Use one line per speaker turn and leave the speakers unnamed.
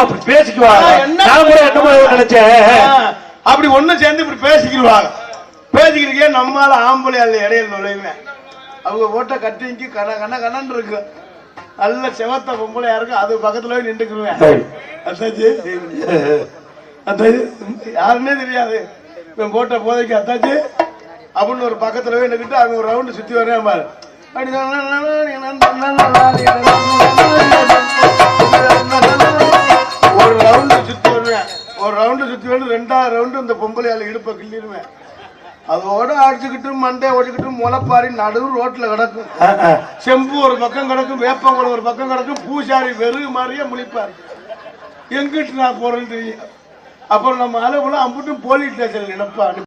அப்படி பேசிக்குவாங்க. நான் கூட என்னமோ நினைச்சேன்
அப்படி ஒண்ணு சேர்ந்து இப்படி பேசிக்கிடுவாங்க. பேசிக்கிறதுக்கே நம்மளால ஆம்பளை அல்ல இடையில நுழைவேன். அவங்க ஓட்ட கட்டிக்கு கண்ணன் இருக்கு, நல்ல செவத்த பொம்பளையா இருக்கு, அது பக்கத்துல போய் நின்றுக்குருவேன். அத்தாச்சி அத்தாச்சி யாருன்னே தெரியாது, இவன் போட்ட போதைக்கு அத்தாச்சி அப்படின்னு ஒரு பக்கத்துல போய் நின்றுக்கிட்டு அவங்க ஒரு ரவுண்டு சுத்தி வரேன் பாரு. ஒரு ரவுண்டு சுத்தி வருவேன், ஒரு ரவுண்டு சுத்தி வந்து 2வது ரவுண்டு இந்த பொம்பளையால இடுப்ப கிள்ளிடுவேன். அதோட அடிச்சுக்கிட்டு மண்டை ஓடிக்கிட்டு முளைப்பாரி நடு ரோட்ல கிடக்கும். செம்பு ஒரு பக்கம் கிடக்கும், வேப்பங்குளம் ஒரு பக்கம் கிடக்கும், பூசாரி வெறு மாதிரியே முழிப்பாரு. எங்கிட்டு நான் போறேன்னு தெரியும். அப்புறம் நம்ம அளவுல அம்புட்டும் போலீஸ் ஸ்டேஷன் நினைப்பாரு.